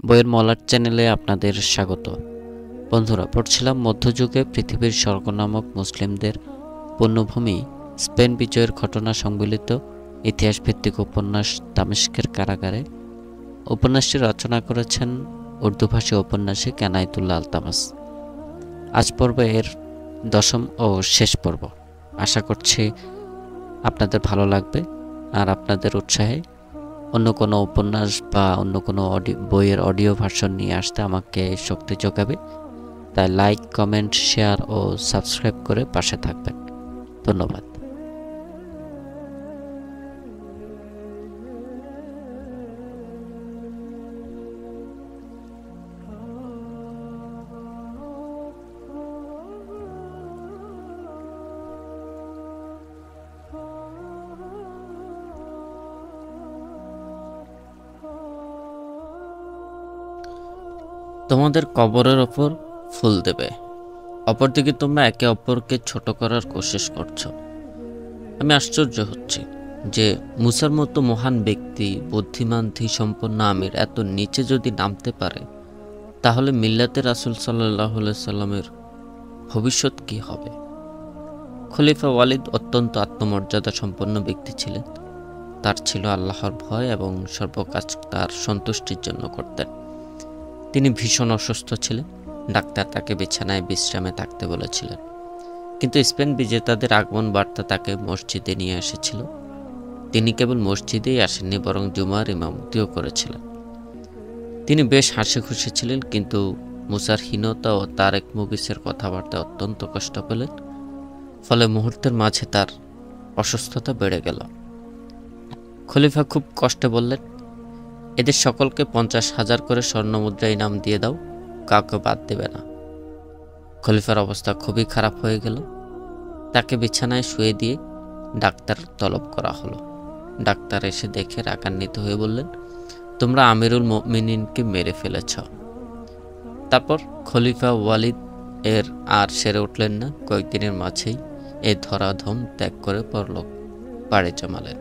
বইয়ের মলাট চ্যানেলে আপনাদের স্বাগত। বন্ধুরা, পড়ছিলাম মধ্যযুগে পৃথিবীর স্বর্গ নামক মুসলিমদের পুণ্যভূমি স্পেন বিজয়ের ঘটনা সংবলিত ইতিহাসভিত্তিক উপন্যাস দামেস্কের কারাগারে। উপন্যাসটি রচনা করেছেন উর্দুভাষী ঔপন্যাসিক এনায়েতুল্লাহ আলতামাস। আজ পর্ব এর দশম ও শেষ পর্ব। আশা করছি আপনাদের ভালো লাগবে, আর আপনাদের উৎসাহে অন্য কোনো উপন্যাস বা অন্য কোনো বইয়ের অডিও ভার্সন নিয়ে আসতে আমাকে শক্তি যোগাবে। তাই লাইক, কমেন্ট, শেয়ার ও সাবস্ক্রাইব করে পাশে থাকবেন। ধন্যবাদ। তোমাদের কবরের ওপর ফুল দেবে, অপরদিকে তোমরা একে অপরকে ছোট করার কোশিশ করছো। আমি আশ্চর্য হচ্ছি যে মুসার মতো মহান ব্যক্তি, বুদ্ধিমান, ধীসম্পন্ন আমির এত নিচে যদি নামতে পারে, তাহলে মিল্লাতে রাসূল সাল্লাল্লাহু আলাইহি সাল্লামের ভবিষ্যৎ কি হবে? খলিফা ওয়ালিদ অত্যন্ত আত্মমর্যাদা সম্পন্ন ব্যক্তি ছিলেন। তার ছিল আল্লাহর ভয় এবং সর্বকাজ তার সন্তুষ্টির জন্য করতেন। তিনি ভীষণ অসুস্থ ছিলেন। ডাক্তার তাকে বিছানায় বিশ্রামে থাকতে বলেছিলেন, কিন্তু স্পেন বিজেতাদের আগমন বার্তা তাকে মসজিদে নিয়ে এসেছিল। তিনি কেবল মসজিদেই আসেননি, বরং জুমার ইমামতিও করেছিলেন। তিনি বেশ হাসি খুশি ছিলেন, কিন্তু মুসার হীনতা ও তারেক মুগিসের কথাবার্তায় অত্যন্ত কষ্ট পেলেন। ফলে মুহূর্তের মাঝে তার অসুস্থতা বেড়ে গেল। খলিফা খুব কষ্টে বললেন, এদের সকলকে 50,000 করে স্বর্ণমুদ্রা ইনাম দিয়ে দাও, কাউকে বাদ দেবে না। খলিফার অবস্থা খুবই খারাপ হয়ে গেল। তাকে বিছানায় শুয়ে দিয়ে ডাক্তার তলব করা হলো। ডাক্তার এসে দেখে রাগান্বিত হয়ে বললেন, তোমরা আমিরুল মুমিনিনকে মেরে ফেলেছ। তারপর খলিফা ওয়ালিদ এর আর সেরে উঠলেন না। কয়েকদিনের মাঝেই এই ধরাধম ত্যাগ করে পরলোক পাড়ি জমালেন।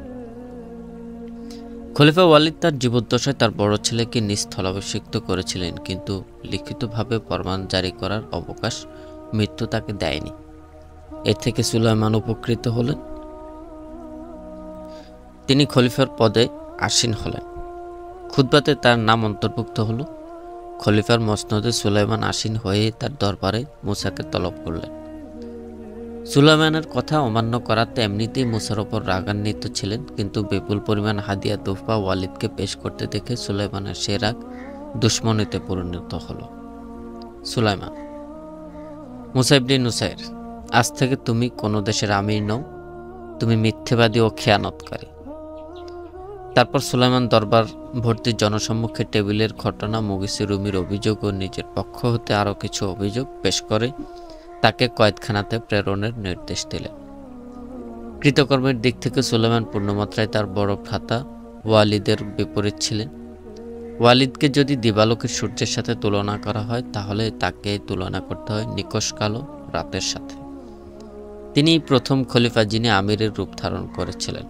খলিফা ওয়ালিদ তার জীবদ্দশায় তার বড় ছেলেকে নিজ স্থলাভিষিক্ত করেছিলেন, কিন্তু লিখিতভাবে ফরমান জারি করার অবকাশ মৃত্যু তাকে দেয়নি। এর থেকে সুলাইমান উপকৃত হলেন। তিনি খলিফার পদে আসীন হলেন। খুতবাতে তার নাম অন্তর্ভুক্ত হল। খলিফার মসনদে সুলাইমান আসীন হয়ে তার দরবারে মুসাকে তলব করলেন। সুলাইমানের কথা অমান্য করাতে এমনিতেই মুসার ওপর রাগান্বিত ছিলেন, কিন্তু বিপুল পরিমাণ হাদিয়া তোহফা ওয়ালিদকে পেশ করতে দেখে সুলাইমানের সে রাগ দুশ্মনীতে পরিণত হল। সুলাইমান: মুসা ইবনে নুসাইর, আজ থেকে তুমি কোনো দেশের আমির নও, তুমি মিথ্যেবাদী ও খেয়ানতকারী। তারপর সুলাইমান দরবার ভর্তি জনসম্মুখে টেবিলের ঘটনা, মুগিসি রুমির অভিযোগ ও নিজের পক্ষ হতে আরও কিছু অভিযোগ পেশ করে তাকে কয়েদখানাতে প্রেরণের নির্দেশ দিলেন। কৃতকর্মের দিক থেকে সুলাইমান পূর্ণমাত্রায় তার বড় ভ্রাতা ওয়ালিদের বিপরীত ছিলেন। ওয়ালিদকে যদি দিবালোকের সূর্যের সাথে তুলনা করা হয়, তাহলে তাকে তুলনা করতে হয় নিকষ কালো রাতের সাথে। তিনি প্রথম খলিফা যিনি আমিরের রূপ ধারণ করেছিলেন।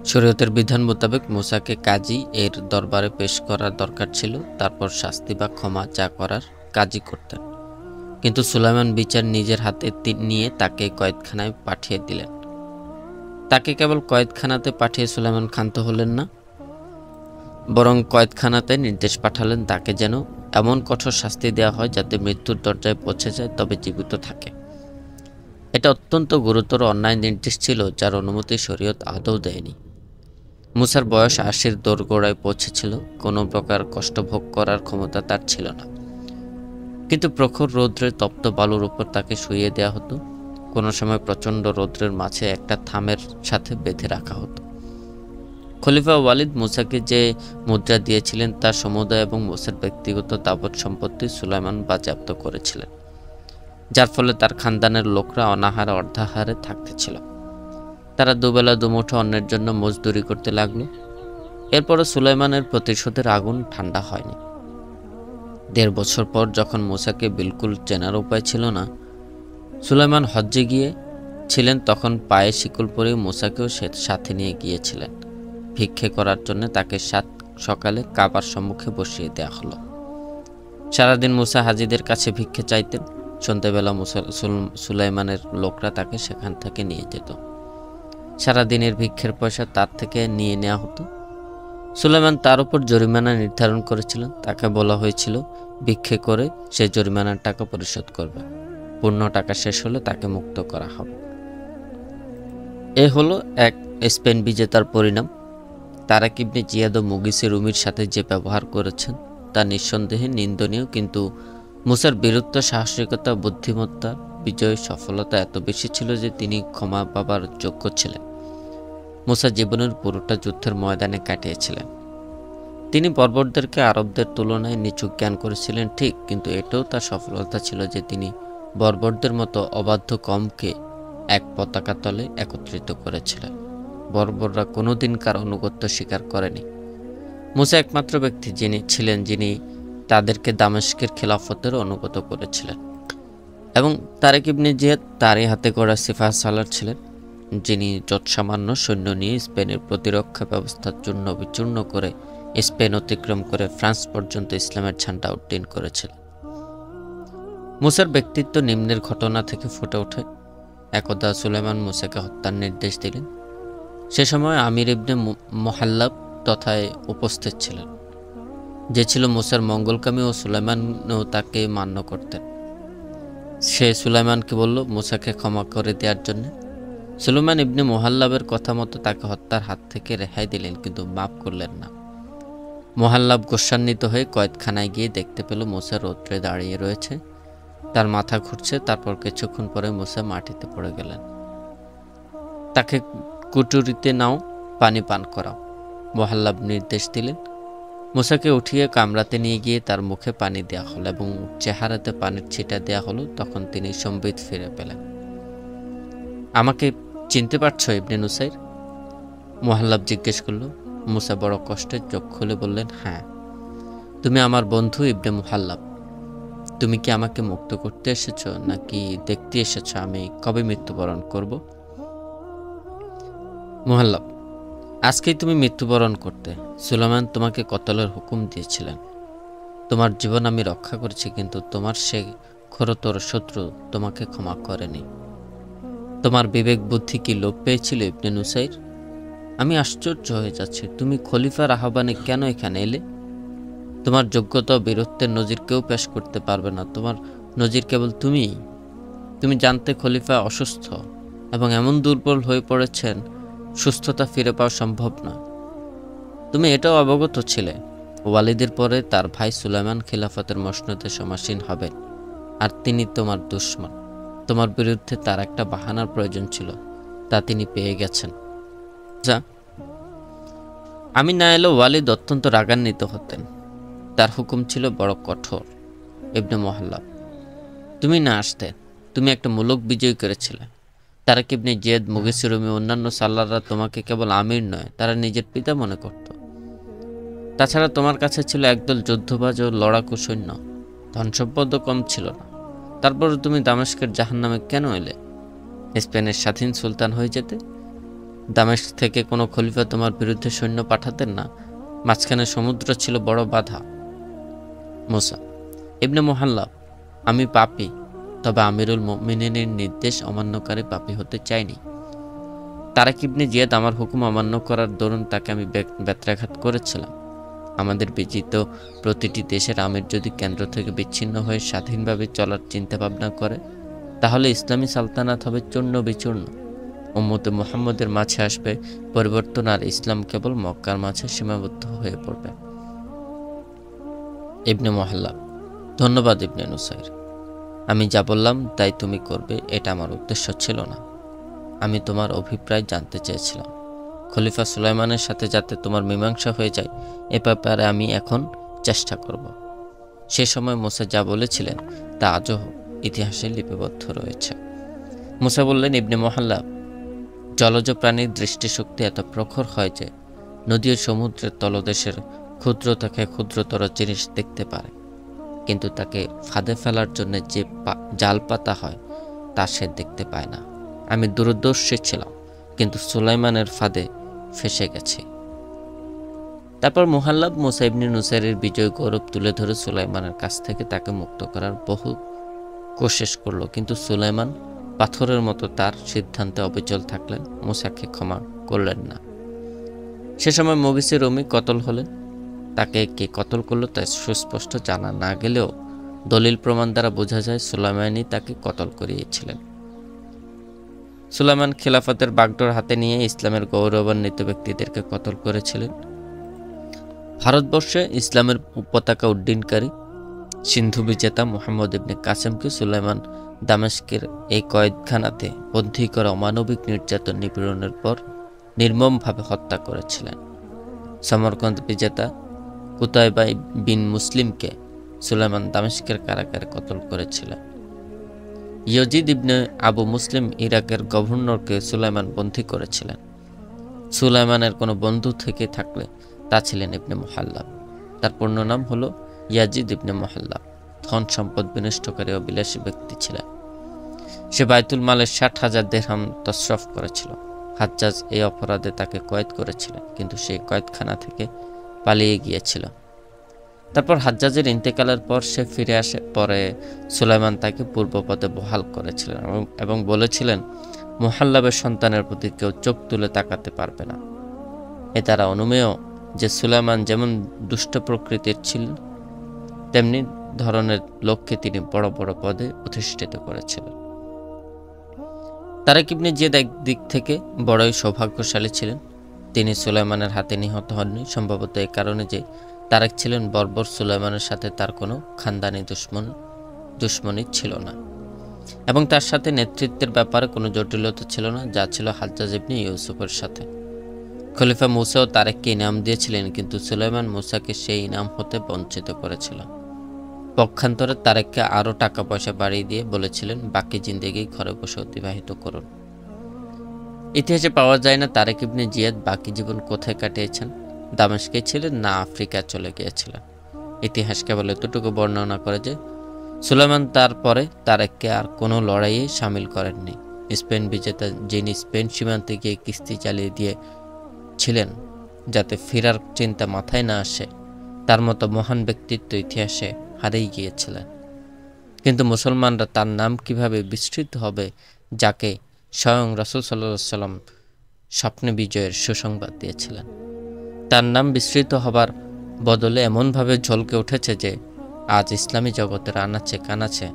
শরীয়তের বিধান মোতাবেক মুসাকে কাজী এর দরবারে পেশ করার দরকার ছিল, তারপর শাস্তি বা ক্ষমা যা করার কাজী করতেন। কিন্তু সুলাইমান বিচার নিজের হাতে নিয়ে তাকে কয়েদখানায় পাঠিয়ে দিলেন। তাকে কেবল কয়েদখানাতে পাঠিয়ে সুলাইমান ক্ষান্ত হলেন না, বরং কয়েদখানাতে নির্দেশ পাঠালেন তাকে যেন এমন কঠোর শাস্তি দেওয়া হয় যাতে মৃত্যুর দরজায় পৌঁছে যায়, তবে জীবিত থাকে। এটা অত্যন্ত গুরুতর অন্যায় নির্দেশ ছিল, যার অনুমতি শরীয়ত আদৌ দেয়নি। মুসার বয়স 80-র দোরগোড়ায় পৌঁছেছিল। কোনো প্রকার কষ্ট ভোগ করার ক্ষমতা তার ছিল না, কিন্তু প্রখর রৌদ্রের তপ্ত বালুর উপর তাকে শুইয়ে দেওয়া হতো। কোনো সময় প্রচণ্ড রৌদ্রের মাঝে একটা থামের সাথে বেঁধে রাখা হতো। খলিফা ওয়ালিদ মুসাকে যে মুদ্রা দিয়েছিলেন তার সমুদায় এবং মুসার ব্যক্তিগত তাবৎ সম্পত্তি সুলাইমান বাজেয়াপ্ত করেছিলেন, যার ফলে তার খানদানের লোকরা অনাহারে অর্ধাহারে থাকতেছিল। তারা দুবেলা দুমুঠো অন্যের জন্য মজদুরি করতে লাগলো। এরপরও সুলাইমানের প্রতিশোধের আগুন ঠান্ডা হয়নি। 1.5 বছর পর যখন মুসাকে বিলকুল চেনার উপায় ছিল না, সুলাইমান হজ্জে গিয়ে ছিলেন, তখন পায়ে শিকল পরে মুসাকেও সাথে নিয়ে গিয়েছিলেন। ভিক্ষে করার জন্য তাকে 7 সকালে কাবার সম্মুখে বসিয়ে দেওয়া হলো। সারাদিন মুসা হাজিদের কাছে ভিক্ষে চাইতেন। সন্ধ্যাবেলা সুলাইমানের লোকরা তাকে সেখান থেকে নিয়ে যেত। সারাদিনের ভিক্ষের পয়সা তার থেকে নিয়ে নেওয়া হতো। সুলাইমান তার উপর জরিমানা নির্ধারণ করেছিলেন। তাকে বলা হয়েছিল ভিক্ষে করে সে জরিমানার টাকা পরিশোধ করবে। পূর্ণ টাকা শেষ হলে তাকে মুক্ত করা হবে। এ হলো এক স্পেন বিজেতার পরিণাম। তারেক ইবনে জিয়াদ ও মুগিসে রুমির সাথে যে ব্যবহার করেছেন তা নিঃসন্দেহে নিন্দনীয়, কিন্তু মুসার বীরত্ব, সাহসিকতা, বুদ্ধিমত্তা, বিজয়, সফলতা এত বেশি ছিল যে তিনি ক্ষমা পাবার যোগ্য ছিলেন। মুসা জীবনের পুরোটা যুদ্ধের ময়দানে কাটিয়েছিলেন। তিনি বর্বরদেরকে আরবদের তুলনায় নিচু জ্ঞান করেছিলেন ঠিক, কিন্তু এটাও তার সফলতা ছিল যে তিনি বর্বরদের মতো অবাধ্য কমকে এক পতাকা তলে একত্রিত করেছিলেন। বর্বররা কোনোদিন কার আনুগত্য স্বীকার করেনি। মুসা একমাত্র ব্যক্তি যিনি তাদেরকে দামেস্কের খেলাফতের অনুগত করেছিলেন। এবং তারেক ইবনে জিয়াদ তারই হাতে গড়া সিপাহ সালার ছিলেন, যিনি যৎসামান্য সৈন্য নিয়ে স্পেনের প্রতিরক্ষা ব্যবস্থা চূর্ণ বিচূর্ণ করে স্পেন অতিক্রম করে ফ্রান্স পর্যন্ত ইসলামের ঝান্ডা উড্ডীন করেছিলেন। মুসার ব্যক্তিত্ব নিম্নের ঘটনা থেকে ফুটে ওঠে। একদা সুলাইমান মুসাকে হত্যার নির্দেশ দিলেন। সে সময় আমির ইবনে মুহাল্লাব তথায় উপস্থিত ছিলেন, যে ছিল মুসার মঙ্গলকামী, ও সুলাইমানও তাকে মান্য করতেন। সে সুলাইমানকে বলল মুসাকে ক্ষমা করে দেওয়ার জন্য। সুলাইমান ইবনে মুহাল্লাবের কথা মতো তাকে হত্যার হাত থেকে রেহাই দিলেন, কিন্তু মাফ করলেন না। মুহাল্লাব গোস্বান্বিত হয়ে কয়েদখানায় গিয়ে দেখতে পেল মুসা রৌদ্রে দাঁড়িয়ে রয়েছে, তার মাথা ঘুরছে। তারপর কিছুক্ষণ পরে মুসা মাটিতে পড়ে গেলেন। তাকে কুটুরিতে নাও, পানি পান করাও। মুহাল্লাব নির্দেশ দিলেন। মুসাকে উঠিয়ে কামরাতে নিয়ে গিয়ে তার মুখে পানি দেওয়া হলো এবং চেহারাতে পানির ছিটা দেওয়া হলো। তখন তিনি সম্বিত ফিরে পেলেন। আমাকে চিনতে পারছো ইবনে নুসাইর? মুহাল্লাব জিজ্ঞেস করল। মুসা বড় কষ্টে চোখ খুলে বললেন, হ্যাঁ, তুমি আমার বন্ধু ইবনে মুহাল্লাব। তুমি কি আমাকে মুক্ত করতে এসেছ, নাকি দেখতে এসেছ আমি কবে মৃত্যুবরণ করব? মুহাল্লাব, আজকেই তুমি মৃত্যুবরণ করতে। সুলাইমান তোমাকে কতলের হুকুম দিয়েছিলেন। তোমার জীবন আমি রক্ষা করেছি, কিন্তু তোমার সে ঘোরতর শত্রু তোমাকে ক্ষমা করেনি। তোমার বিবেক বুদ্ধি কি লোপ পেয়েছিল ইবনে নুসাইর? আমি আশ্চর্য হয়ে যাচ্ছি, তুমি খলিফার আহ্বানে কেন এখানে এলে? তোমার যোগ্যতা ও বীরত্বের নজির কেউ পেশ করতে পারবে না। তোমার নজির কেবল তুমিই। তুমি জানতে খলিফা অসুস্থ এবং এমন দুর্বল হয়ে পড়েছেন, সুস্থতা ফিরে পাওয়া সম্ভব নয়। তুমি এটাও অবগত ছিলে ওয়ালিদের পরে তার ভাই সুলাইমান খিলাফতের মসনদে সমাসীন হবেন, আর তিনি তোমার দুশমন। তোমার বিরুদ্ধে তার একটা বাহানার প্রয়োজন ছিল, তা তিনি পেয়ে গেছেন। আমি না এলেও ওয়ালিদ অত্যন্ত রাগান্বিত হতেন। তার হুকুম ছিল বড় কঠোর। ইবনে মুহাল্লাব, তুমি না আসতে, তুমি একটা মূলক বিজয় করেছিলে। তারেক ইবনে জিয়াদ, মুগিস রুমি, অন্যান্য সাল্লাররা তোমাকে কেবল আমির নয়, তারা নিজের পিতা মনে করত। তাছাড়া তোমার কাছে ছিল একদল যুদ্ধবাজ ও লড়াকু সৈন্য, ধনসম্পদও কম ছিল না। তারপর তুমি দামেস্কের জাহান্নামে কেন এলে? স্পেনের স্বাধীন সুলতান হয়ে যেতে। দামেস্ক থেকে কোনো খলিফা তোমার বিরুদ্ধে সৈন্য পাঠাতেন না। মাঝখানে সমুদ্র ছিল বড় বাধা। মুসা, ইবনে মুহাল্লাব, আমি পাপী, তবে আমিরুল মুমিনিনের নির্দেশ অমান্যকারী পাপী হতে চাইনি। তারেক ইবনে জিয়াদ আমার হুকুম অমান্য করার দরুন তাকে আমি ব্যত্রাঘাত করেছিলাম। আমাদের বিজিত প্রতিটি দেশের আমির যদি কেন্দ্র থেকে বিচ্ছিন্ন হয়ে স্বাধীনভাবে চলার চিন্তা ভাবনা করে, তাহলে ইসলামী সালতানাত হবে চূর্ণ বিচূর্ণ। উম্মতে মুহাম্মদের মাঝে আসবে পরিবর্তন, আর ইসলাম কেবল মক্কার মাঝে সীমাবদ্ধ হয়ে পড়বে। ইবনে মুহাল্লাব, ধন্যবাদ ইবনে নুসাইর। আমি যা বললাম তাই তুমি করবে, এটা আমার উদ্দেশ্য ছিল না। আমি তোমার অভিপ্রায় জানতে চেয়েছিলাম। খলিফা সুলাইমানের সাথে যাতে তোমার মীমাংসা হয়ে যায়, এ ব্যাপারে আমি এখন চেষ্টা করব। সে সময় মুসা যা বলেছিলেন তা আজও ইতিহাসে লিপিবদ্ধ রয়েছে। মুসা বললেন, ইবনে মুহাল্লাব, জলজ প্রাণীর দৃষ্টিশক্তি এত প্রখর হয় যে নদী ও সমুদ্রের তলদেশের ক্ষুদ্র থেকে ক্ষুদ্রতর জিনিস দেখতে পারে, কিন্তু তাকে ফাঁদে ফেলার জন্য যে জাল পাতা হয় তা সে দেখতে পায় না। আমি দূরদর্শী ছিলাম, কিন্তু সুলাইমানের ফাঁদে ফেসে গেছি। তারপর মুহাল্লাব মুসা ইবনে নুসাইরের বিজয় গৌরব তুলে ধরে সুলাইমানের কাছ থেকে তাকে মুক্ত করার বহু কোশিশ করলো, কিন্তু সুলাইমান পাথরের মতো তার সিদ্ধান্তে অবিচল থাকলেন, মুসাকে ক্ষমা করলেন না। সে সময় মুগিসি রুমি কতল হলেন। তাকে কে কতল করলো তা সুস্পষ্ট জানা না গেলেও দলিল প্রমাণ দ্বারা বোঝা যায় সুলাইমানই তাকে কতল করিয়েছিলেন। সুলাইমান খিলাফতের বাগডোর হাতে নিয়ে ইসলামের গৌরবান্বিত ব্যক্তিদেরকে কতল করেছিলেন। ভারতবর্ষে ইসলামের পতাকা উড্ডীনকারী সিন্ধু বিজেতা মুহাম্মদ ইবনে কাসেমকে সুলাইমান দামেস্কের এই কয়েদখানাতে বন্দী করে অমানবিক নির্যাতন নিপীড়নের পর নির্মমভাবে হত্যা করেছিলেন। সমরকন্দ বিজেতা কুতাইবা বিন মুসলিমকে সুলাইমান দামেস্কের কারাগারে কতল করেছিলেন। ইয়াজিদ ইবনে আবু মুসলিম ইরাকের গভর্নরকে সুলাইমান বন্দী করেছিলেন। সুলাইমানের কোনো বন্ধু থেকে থাকলে তা ছিলেন ইবনে মুহাল্লাব। তার পূর্ণ নাম হলো ইয়াজিদ ইবনে মুহাল্লাব। ধন সম্পদ বিনষ্টকারী ও বিলাসী ব্যক্তি ছিলেন। সে বাইতুল মালের 60,000 দিরহাম তসরফ করেছিল। হাজ্জাজ এই অপরাধে তাকে কয়েদ করেছিলেন, কিন্তু সেই কয়েদখানা থেকে পালিয়ে গিয়েছিল। তারপর হাজ্জাজের ইন্তেকালের পর সে ফিরে আসে। পরে সুলাইমান তাকে পূর্বপদে বহাল করেছিলেন এবং বলেছিলেন, মুহাল্লাবের সন্তানের প্রতি কেউ চোখ তুলে তাকাতে পারবে না। এ দ্বারা অনুমেয় যে সুলাইমান যেমন দুষ্ট প্রকৃতির ছিলেন, তেমনি ধরনের লোককে তিনি বড় বড় পদে অধিষ্ঠিত করেছিলেন। তারেক ইবনে জিয়াদ একদিক থেকে বড়ই সৌভাগ্যশালী ছিলেন। তিনি সুলাইমানের হাতে নিহত হননি, সম্ভবত এই কারণে যে তারেক ছিলেন বর্বর। সুলাইমানের সাথে তার কোনো খানদানি দুশ্মনী ছিল না এবং তার সাথে নেতৃত্বের ব্যাপারে কোনো জটিলতা ছিল না, যা ছিল হাজ্জাজ ইবনে ইউসুফের সাথে। খলিফা মুসাও তারেককে ইনাম দিয়েছিলেন, কিন্তু সুলাইমান মুসাকে সেই ইনাম হতে বঞ্চিত করেছিল। পক্ষান্তরে তারেককে আরও টাকা পয়সা বাড়িয়ে দিয়ে বলেছিলেন, বাকি জিন্দেগি ঘরে বসে অতিবাহিত করুন। ইতিহাসে পাওয়া যায় না তারেক ইবনে জিয়াদ বাকি জীবন কোথায় কাটিয়েছেন, দামেস্কে ছিলেন না আফ্রিকা চলে গিয়েছিলেন। ইতিহাস কেবল এতটুকু বর্ণনা করে যে সুলাইমান তারপরে তারেককে আর কোনো লড়াইয়ে সামিল করেননি। স্পেন বিজেতা যিনি স্পেন সীমান্তে গিয়ে কিস্তি চালিয়ে দিয়েছিলেন যাতে ফেরার চিন্তা মাথায় না আসে, তার মতো মহান ব্যক্তিত্ব ইতিহাসে হারিয়ে গিয়েছিলেন। কিন্তু মুসলমানরা তার নাম কিভাবে বিস্মৃত হবে, যাকে স্বয়ং রাসূল সাল্লাল্লাহু আলাইহি ওয়াসাল্লাম স্বপ্নে বিজয়ের সুসংবাদ দিয়েছিলেন। তার নাম বিস্মৃত হবার বদলে এমনভাবে ঝলকে উঠেছে যে আজ ইসলামী জগতের আনাচে কানাচে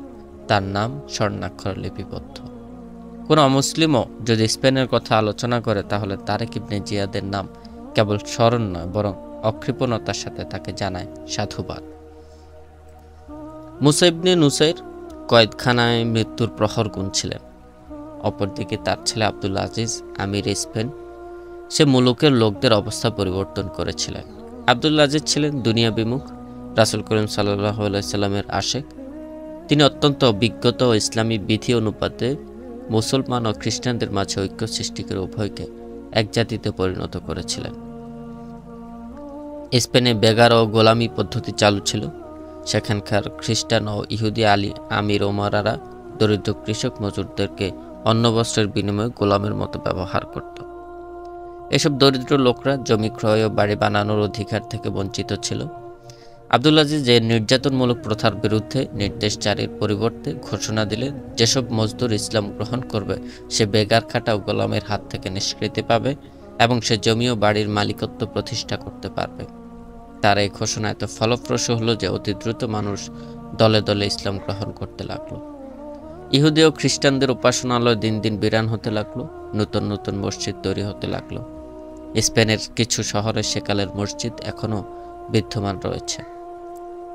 তার নাম স্বর্ণাক্ষরে লিপিবদ্ধ। কোনো অমুসলিমও যদি স্পেনের কথা আলোচনা করে, তাহলে তারেক ইবনে জিয়াদের নাম কেবল স্মরণ নয়, বরং অকৃপণতার সাথে তাকে জানায় সাধুবাদ। মুসা ইবনে নুসাইর কয়েদখানায় মৃত্যুর প্রহর গুনছিলেন। অপরদিকে তার ছেলে আব্দুল আজিজ আমির স্পেন, সে মুলুকের লোকদের অবস্থা পরিবর্তন করেছিলেন। আব্দুল আজিজ ছিলেন দুনিয়া বিমুখ, রাসূল করিম সাল্লাল্লাহু আলাইহি সাল্লামের আশেক। তিনি অত্যন্ত অভিজ্ঞতা ও ইসলামী বিধি অনুপাতে মুসলমান ও খ্রিস্টানদের মাঝে ঐক্য সৃষ্টি করে উভয়কে এক জাতিতে পরিণত করেছিলেন। স্পেনে বেগার ও গোলামি পদ্ধতি চালু ছিল। সেখানকার খ্রিস্টান ও ইহুদি আমির ওমরারা দরিদ্র কৃষক মজুরদেরকে অন্ন বস্ত্রের বিনিময়ে গোলামের মতো ব্যবহার করত। এসব দরিদ্র লোকরা জমি ক্রয় ও বাড়ি বানানোর অধিকার থেকে বঞ্চিত ছিল। আব্দুল আজিজ যে নির্যাতনমূলক প্রথার বিরুদ্ধে নির্দেশ জারির পরিবর্তে ঘোষণা দিলেন, যেসব মজদুর ইসলাম গ্রহণ করবে সে বেগার খাটা ও গোলামের হাত থেকে নিষ্কৃতি পাবে এবং সে জমি ও বাড়ির মালিকত্ব প্রতিষ্ঠা করতে পারবে। তার এই ঘোষণা এত ফলপ্রসূ হলো যে অতি দ্রুত মানুষ দলে দলে ইসলাম গ্রহণ করতে লাগলো। ইহুদি ও খ্রিস্টানদের উপাসনালয় দিন দিন বিরান হতে লাগলো। নতুন নতুন মসজিদ তৈরি হতে লাগলো। স্পেনের কিছু শহরে সেকালের মসজিদ এখনও বিদ্যমান রয়েছে।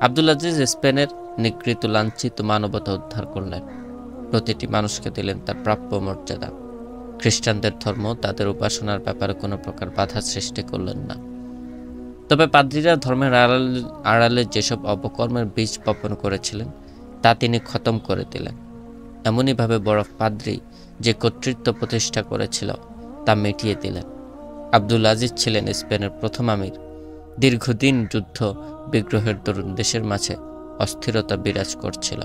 আব্দুল আজিজ স্পেনের নিগৃহীত লাঞ্ছিত মানবতা উদ্ধার করলেন। প্রতিটি মানুষকে দিলেন তার প্রাপ্য মর্যাদা। খ্রিস্টানদের ধর্ম তাদের উপাসনার ব্যাপারে কোনো প্রকার বাধা সৃষ্টি করলেন না। তবে পাদ্রীরা ধর্মের আড়ালে যেসব অপকর্মের বীজ বপন করেছিলেন তা তিনি খতম করে দিলেন। এমনইভাবে বড় পাদ্রী যে কর্তৃত্ব প্রতিষ্ঠা করেছিল তা মিটিয়ে দিলেন। আব্দুল আজিজ ছিলেন স্পেনের প্রথম আমির। দীর্ঘদিন যুদ্ধ বিগ্রহের দরুন দেশের মাঝে অস্থিরতা বিরাজ করছিল।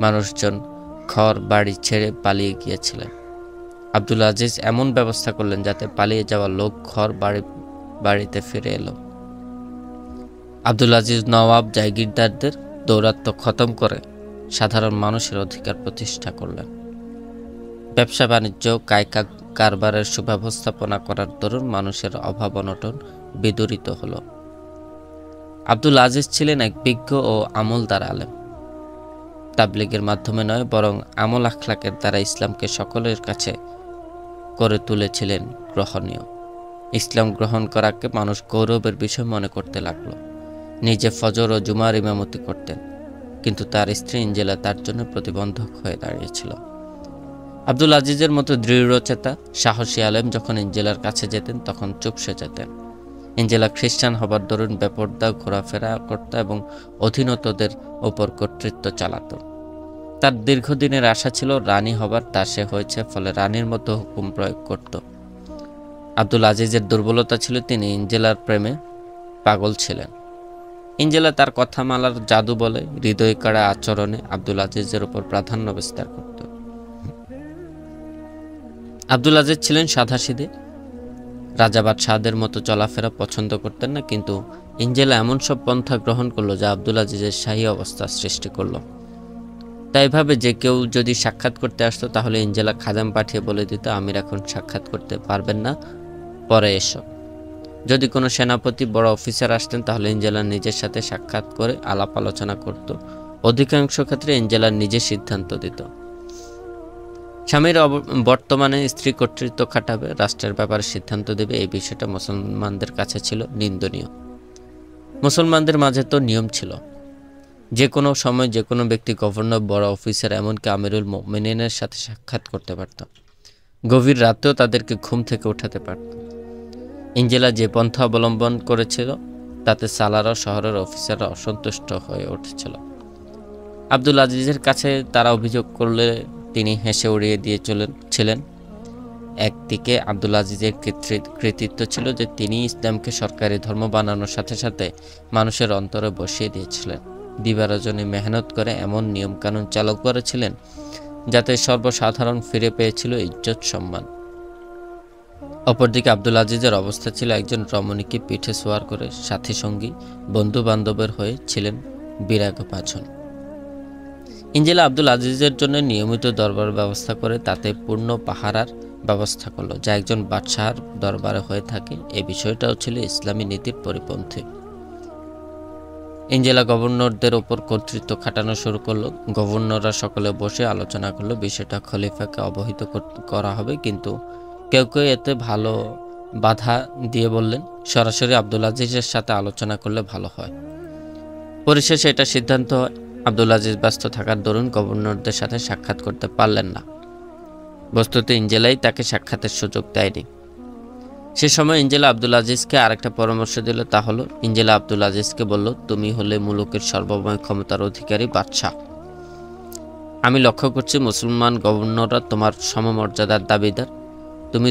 মানুষজন ঘর বাড়ি ছেড়ে পালিয়ে গিয়েছিলেন। আব্দুল আজিজ এমন ব্যবস্থা করলেন যাতে পালিয়ে যাওয়া লোক ঘর বাড়িতে ফিরে এলো। আব্দুল আজিজ নওয়াব জাগিরদারদের দৌরাত্ম্য খতম করে সাধারণ মানুষের অধিকার প্রতিষ্ঠা করলেন। ব্যবসা বাণিজ্য কারবারের সুব্যবস্থাপনা করার দরুন মানুষের অভাব অনটন বিদূরিত হল। আব্দুল আজিজ ছিলেন এক বিজ্ঞ ও আমলদার আলেম। তাবলীগের মাধ্যমে নয়, বরং আমল আখলাকের দ্বারা ইসলামকে সকলের কাছে করে তুলেছিলেন গ্রহণীয়। ইসলাম গ্রহণ করাকে মানুষ গৌরবের বিষয় মনে করতে লাগলো। নিজে ফজর ও জুমার ইমামতি করতেন, কিন্তু তার স্ত্রী ইঞ্জেলা তার জন্য প্রতিবন্ধক হয়ে দাঁড়িয়েছিল। আব্দুল আজিজের মতো দৃঢ়চেতা সাহসী আলেম যখন ইঞ্জেলার কাছে যেতেন তখন চুপসে যেতেন। ইঞ্জেলা খ্রিস্টান হবার দরুন বেপরদা ঘোরাফেরা করত এবং অধীনতদের ওপর কর্তৃত্ব চালাত। তার দীর্ঘদিনের আশা ছিল রানী হবার, তা সে হয়েছে, ফলে রানীর মতো হুকুম প্রয়োগ করত। আব্দুল আজিজের দুর্বলতা ছিল তিনি ইঞ্জেলার প্রেমে পাগল ছিলেন। ইঞ্জেলা তার কথা মালার জাদু বলে হৃদয় কাড়া আচরণে আব্দুল আজিজের উপর প্রাধান্য বিস্তার করত। আব্দুল আজিজ ছিলেন সাধাসিধে, রাজা বাদশাহদের মতো চলাফেরা পছন্দ করতেন না, কিন্তু ইঞ্জেলা এমন সব পন্থা গ্রহণ করলো যা আব্দুল আজিজের শাহী অবস্থা সৃষ্টি করল। তাই ভাবে যে কেউ যদি সাক্ষাৎ করতে আসতো তাহলে ইঞ্জেলা খাদেম পাঠিয়ে বলে দিত, আমির এখন সাক্ষাৎ করতে পারবেন না, পরে এসো। যদি কোনো সেনাপতি বড় অফিসার আসতেন তাহলে ইঞ্জেলা নিজের সাথে সাক্ষাৎ করে আলাপ আলোচনা করত। অধিকাংশ ক্ষেত্রে ইঞ্জেলা নিজে সিদ্ধান্ত দিত। স্বামীর বর্তমানে স্ত্রী কর্তৃত্ব খাটাবে, রাষ্ট্রের ব্যাপারে সিদ্ধান্ত দেবে, এই বিষয়টা মুসলমানদের কাছে ছিল নিন্দনীয়। মুসলমানদের মাঝে তো নিয়ম ছিল, যে কোনো সময় যে কোনো ব্যক্তি গভর্নর, বড় অফিসার, এমনকি আমিরুল মুমিনিনের সাথে সাক্ষাৎ করতে পারত। গভীর রাতেও তাদেরকে ঘুম থেকে উঠাতে পারত। ইঞ্জেলা যে পন্থা অবলম্বন করেছিল তাতে সালারা শহরের অফিসাররা অসন্তুষ্ট হয়ে উঠেছিল। আব্দুল আজিজের কাছে তারা অভিযোগ করলে তিনি হেসে উড়িয়ে দিয়ে ছিলেন। একদিকে আব্দুল আজিজের কৃতিত্ব ছিল যে তিনি ইসলামকে সরকারি ধর্ম বানানোর সাথে সাথে মানুষের অন্তরে বসিয়ে দিয়েছিলেন। দিবারজনী মেহনত করে এমন নিয়মকানুন চালু করেছিলেন যাতে সর্বসাধারণ ফিরে পেয়েছিল ইজ্জত সম্মান। অপরদিকে আব্দুল আজিজের অবস্থা ছিল একজন রমণীকে পিঠে সোয়ার করে সাথী সঙ্গী বন্ধু বান্ধবের হয়ে ছিলেন বিরাগভাজন। ইঞ্জেলা আব্দুল আজিজের জন্য নিয়মিত দরবার ব্যবস্থা করে তাতে পূর্ণ পাহারার ব্যবস্থা করল, যা একজন বাদশাহর দরবারে হয়ে থাকে। এই বিষয়টাও ছিল ইসলামী নীতির পরিপন্থী। ইঞ্জেলা গভর্নরদের ওপর কর্তৃত্ব খাটানো শুরু করলো। গভর্নররা সকলে বসে আলোচনা করলো, বিষয়টা খলিফাকে অবহিত করা হবে, কিন্তু কেউ কেউ এতে ভালো বাধা দিয়ে বললেন সরাসরি আব্দুল আজিজের সাথে আলোচনা করলে ভালো হয়। পরিশেষে এটা সিদ্ধান্ত হয়। আব্দুল আজিজ ব্যস্ত থাকার দরুন গভর্নরদের সাথে সাক্ষাৎ করতে পারলেন না। বস্তুত ইঞ্জেলাই তাকে সাক্ষাতের সুযোগ দেয়নি। সে সময় ইঞ্জেলা আব্দুল আজিজকে আরেকটা পরামর্শ দিল, তা হলো ইঞ্জেলা আব্দুল আজিজকে বলল, তুমি হলে মুলুকের সর্বময় ক্ষমতার অধিকারী বাদশাহ। আমি লক্ষ্য করছি মুসলমান গভর্নররা তোমার সমমর্যাদার দাবিদার। তুমি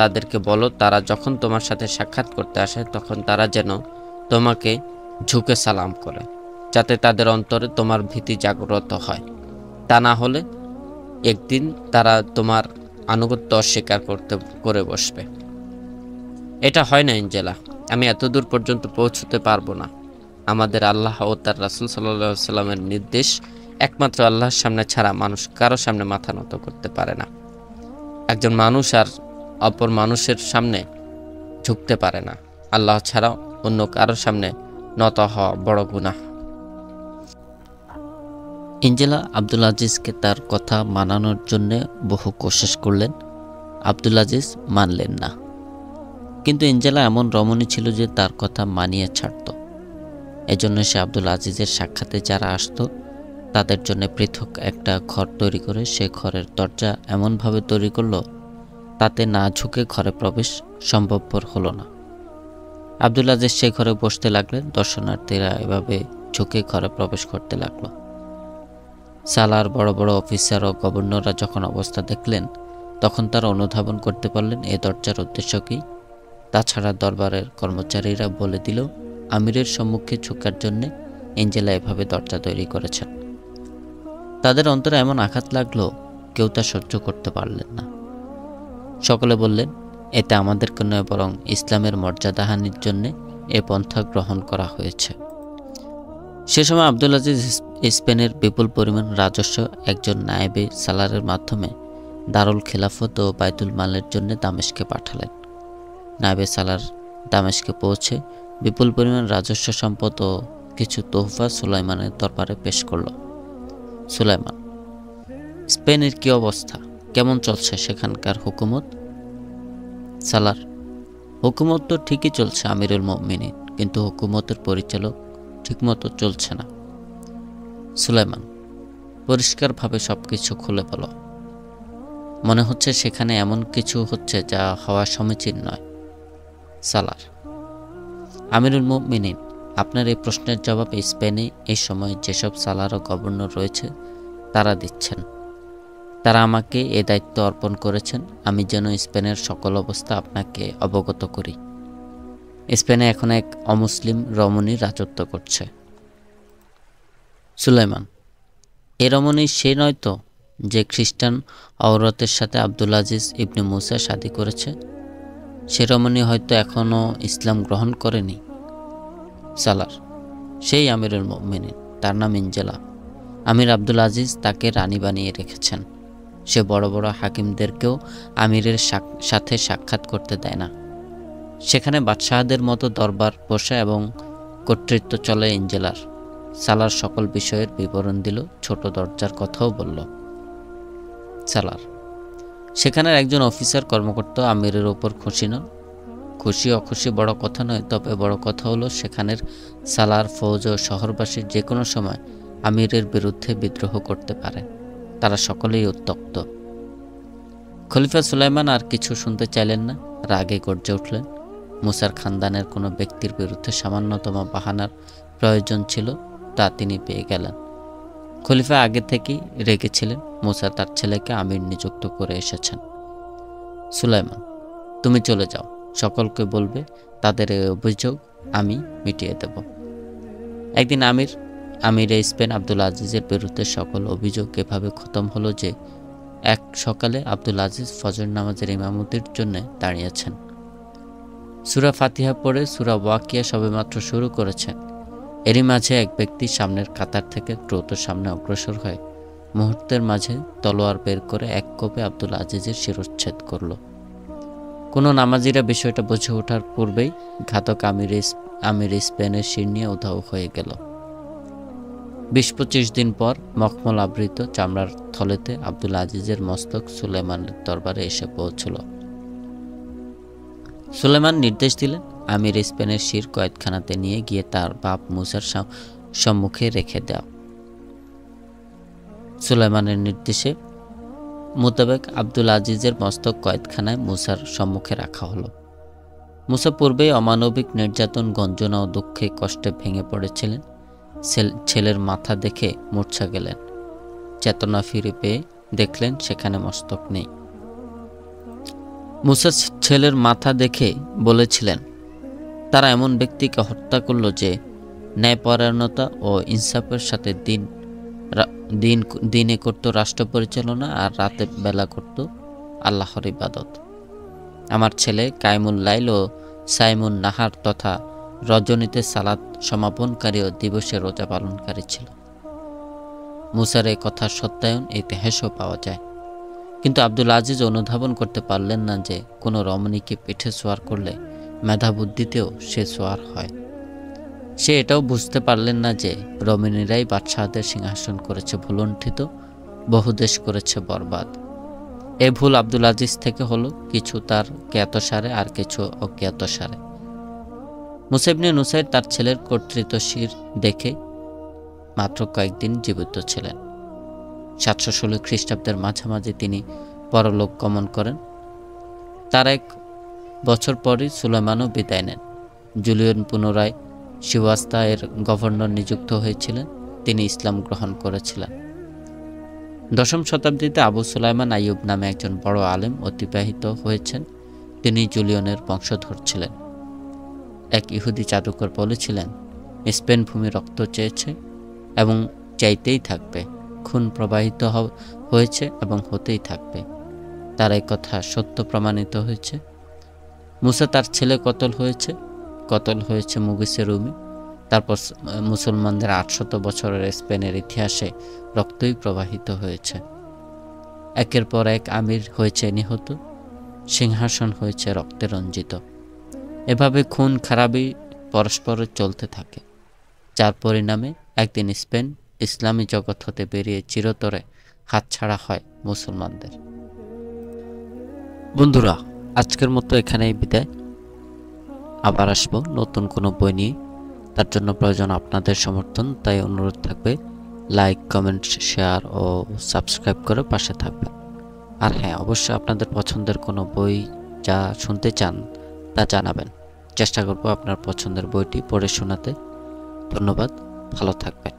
তাদেরকে বলো তারা যখন তোমার সাথে সাক্ষাৎ করতে আসে তখন তারা যেন তোমাকে ঝুঁকে সালাম করে, যাতে তাদের অন্তরে তোমার ভীতি জাগ্রত হয়। তা না হলে একদিন তারা তোমার আনুগত্য অস্বীকার করে বসবে। এটা হয় না ইঞ্জেলা, আমি এতদূর পর্যন্ত পৌঁছতে পারবো না। আমাদের আল্লাহ ও তার রাসূল সাল্লাল্লাহু আলাইহি সাল্লামের নির্দেশ, একমাত্র আল্লাহর সামনে ছাড়া মানুষ কারো সামনে মাথা নত করতে পারে না। একজন মানুষ আর অপর মানুষের সামনে ঝুঁকতে পারে না। আল্লাহ ছাড়া অন্য কারোর সামনে নত হওয়া বড় গুনাহ। ইঞ্জেলা আব্দুল আজিজকে তার কথা মানানোর জন্য বহু কোশিশ করলেন। আব্দুল আজিজ মানলেন না, কিন্তু ইঞ্জেলা এমন রমণী ছিল যে তার কথা মানিয়ে ছাড়ত। এজন্য সে আব্দুল আজিজের সাক্ষাতে যারা আসতো তাদের জন্য পৃথক একটা ঘর তৈরি করে সে ঘরের দরজা এমনভাবে তৈরি করল তাতে না ঝুঁকে ঘরে প্রবেশ সম্ভবপর হলো না। আব্দুল আজিজ সে ঘরে বসতে লাগলেন, দর্শনার্থীরা এভাবে ঝুঁকে ঘরে প্রবেশ করতে লাগলো। সালার বড় বড় অফিসার ও গভর্নররা যখন অবস্থা দেখলেন তখন তারা অনুধাবন করতে পারলেন এ দরজার উদ্দেশ্য কি। তাছাড়া দরবারের কর্মচারীরা বলে দিল আমিরের সম্মুখে ঝুঁকার জন্যে এঞ্জেলা এভাবে দরজা তৈরি করেছেন। তাদের অন্তরে এমন আঘাত লাগলো কেউ তা সহ্য করতে পারলেন না। সকলে বললেন এতে আমাদেরকে নয় বরং ইসলামের মর্যাদাহানির জন্যে এ পন্থা গ্রহণ করা হয়েছে। সে সময় আব্দুল আজিজ স্পেনের বিপুল পরিমাণ রাজস্ব একজন নায়েবে সালারের মাধ্যমে দারুল খেলাফত ও বাইতুল মালের জন্য দামেস্কে পাঠালেন। নায়েবে সালার দামেস্কে পৌঁছে বিপুল পরিমাণ রাজস্ব সম্পদ ও কিছু তোহফা সুলাইমানের দরবারে পেশ করল। সুলাইমান: স্পেনের কি অবস্থা, কেমন চলছে সেখানকার হুকুমত? সালার: হুকুমত তো ঠিকই চলছে আমিরুল মুমিনিন, কিন্তু হুকুমতের পরিচালক ঠিকমতো চলছে না। সুলাইমান: পরিষ্কারভাবে সবকিছু খুলে বলো। মনে হচ্ছে সেখানে এমন কিছু হচ্ছে যা হওয়া সমীচীন নয়। সালার: আমিরুল মুমিনিন, আপনার এই প্রশ্নের জবাব স্পেনে এই সময় যেসব সালার ও গভর্নর রয়েছে তারা দিচ্ছেন। তারা আমাকে এ দায়িত্ব অর্পণ করেছেন, আমি যেন স্পেনের সকল অবস্থা আপনাকে অবগত করি। স্পেনে এখন এক অমুসলিম রমণী রাজত্ব করছে। সুলাইমান: এ রমণী সে নয় তো যে খ্রিস্টান অওরতের সাথে আব্দুল আজিজ ইবনে মুসা শাদী করেছে? সে রমণী হয়তো এখনও ইসলাম গ্রহণ করেনি। সালার: সেই আমিরুল মুমিনিন, তার নাম ইঞ্জেলা। আমির আব্দুল আজিজ তাকে রানী বানিয়ে রেখেছেন। সে বড় বড় হাকিমদেরকেও আমিরের সাথে সাক্ষাৎ করতে দেয় না। সেখানে বাদশাহদের মতো দরবার বসে এবং কর্তৃত্ব চলে ইঞ্জেলার। সালার সকল বিষয়ের বিবরণ দিল, ছোট দরজার কথাও বলল। সালার: সেখানের একজন অফিসার কর্মকর্তা আমিরের ওপর খুশি নন। খুশি অখুশি বড় কথা নয়, তবে বড় কথা হলো সেখানের সালার ফৌজ ও শহরবাসী যে কোনো সময় আমিরের বিরুদ্ধে বিদ্রোহ করতে পারে। তারা সকলেই উত্তপ্ত। খলিফা সুলাইমান আর কিছু শুনতে চাইলেন না, রাগে গর্জে উঠলেন। মুসার খানদানের কোনো ব্যক্তির বিরুদ্ধে সামান্যতম বাহানার প্রয়োজন ছিল, তা তিনি পেয়ে গেলেন। খলিফা আগে থেকেই রেগেছিলেন। মুসা তার ছেলেকে আমির নিযুক্ত করে এসেছেন। সুলাইমান: তুমি চলে যাও, সকলকে বলবে তাদের এই অভিযোগ আমি মিটিয়ে দেব। একদিন আমির স্পেন আব্দুল আজিজের বিরুদ্ধে সকল অভিযোগ এভাবে খতম হলো যে এক সকালে আব্দুল আজিজ ফজর নামাজের ইমামতির জন্য দাঁড়িয়েছেন। সূরা ফাতিহা পড়ে সূরা ওয়াকিয়া সবেমাত্র শুরু করেছেন। এরই মাঝে এক ব্যক্তি সামনের কাতার থেকে দ্রুত সামনে অগ্রসর হয়ে মুহূর্তের মাঝে তলোয়ার বের করে এক কোপে আব্দুল আজিজের শিরচ্ছেদ করল। কোনো নামাজিরা বিষয়টা বুঝে ওঠার পূর্বেই ঘাতক আমির স্পেনের শির নিয়ে উধাও হয়ে গেল। ২০-২৫ দিন পর মখমল আবৃত চামড়ার থলেতে আব্দুল আজিজের মস্তক সুলেমানের দরবারে এসে পৌঁছল। সুলেমান নির্দেশ দিলেন, আমির স্পেনের শির কয়েদখানাতে নিয়ে গিয়ে তার বাপ মুসার সম্মুখে রেখে দাও। সুলেমানের নির্দেশে মোতাবেক আব্দুল আজিজের মস্তক কয়েদখানায় মুসার সম্মুখে রাখা হলো। মুসা পূর্বেই অমানবিক নির্যাতন, গঞ্জনা ও দুঃখে কষ্টে ভেঙে পড়েছিলেন। ছেলের মাথা দেখে মূর্ছা গেলেন। চেতনা ফিরে পেয়ে দেখলেন সেখানে মস্তক নেই। মুসা ছেলের মাথা দেখে বলেছিলেন, তারা এমন ব্যক্তিকে হত্যা করল যে ন্যায়পরায়ণতা ও ইনসাফের সাথে দিনে করত রাষ্ট্র পরিচালনা আর রাতে বেলা করত আল্লাহর ইবাদত। আমার ছেলে কায়েমুল লাইল ও সাইমুন নাহার তথা রজনীতে সালাত সমাপনকারী ও দিবসে রোজা পালনকারী ছিল। মুসার এই কথার সত্যায়ন ইতিহাসও পাওয়া যায়। কিন্তু আব্দুল আজিজ অনুধাবন করতে পারলেন না যে কোনো রমণীকে পিঠে সোয়ার করলে মেধাবুদ্ধিতেও সে সোয়ার হয়। সে এটাও বুঝতে পারলেন না যে রমণীরাই বাদশাহদের সিংহাসন করেছে ভুলুণ্ঠিত, বহুদেশ করেছে বরবাদ। এ ভুল আব্দুল আজিজ থেকে হলো, কিছু তার জ্ঞাতসারে আর কিছু অজ্ঞাতসারে। মুসা ইবনে নুসাইর তার ছেলের কর্তৃত্ব শির দেখে মাত্র কয়েকদিন জীবিত ছিলেন। 716 খ্রিস্টাব্দের মাঝামাঝি তিনি পরলোক গমন করেন। তার 1 বছর পরই সুলাইমানও বিদায় নেন। জুলিয়ন পুনরায় শিওয়াস্তা এর গভর্নর নিযুক্ত হয়েছিলেন। তিনি ইসলাম গ্রহণ করেছিলেন। 10ম শতাব্দীতে আবু সুলাইমান আইয়ুব নামে একজন বড় আলেম অতিবাহিত হয়েছেন। তিনি জুলিয়নের বংশধর ছিলেন। এক ইহুদি জাদুকর বলেছিলেন, স্পেন ভূমি রক্ত চেয়েছে এবং চাইতেই থাকবে, খুন প্রবাহিত হয়েছে এবং হতেই থাকবে। তার এই কথা সত্য প্রমাণিত হয়েছে। মুসা তার ছেলে কতল হয়েছে মুগিসে রুমি। তারপর মুসলমানদের 800 বছরের স্পেনের ইতিহাসে রক্তই প্রবাহিত হয়েছে। একের পর এক আমির হয়েছে নিহত, সিংহাসন হয়েছে রক্তে রঞ্জিত। এভাবে খুন খারাপই পরস্পরের চলতে থাকে, যার পরিণামে একদিন স্পেন ইসলামী জগৎ হতে বেরিয়ে চিরতরে হাতছাড়া হয় মুসলমানদের। বন্ধুরা, আজকের মতো এখানেই বিদায়। আবার আসবো নতুন কোনো বই নিয়ে। তার জন্য প্রয়োজন আপনাদের সমর্থন, তাই অনুরোধ থাকবে লাইক, কমেন্ট, শেয়ার ও সাবস্ক্রাইব করে পাশে থাকবেন। আর হ্যাঁ, অবশ্যই আপনাদের পছন্দের কোনো বই যা শুনতে চান তা জানাবেন। চেষ্টা করব আপনার পছন্দের বইটি পড়ে শোনাতে। ধন্যবাদ, ভালো থাকবেন।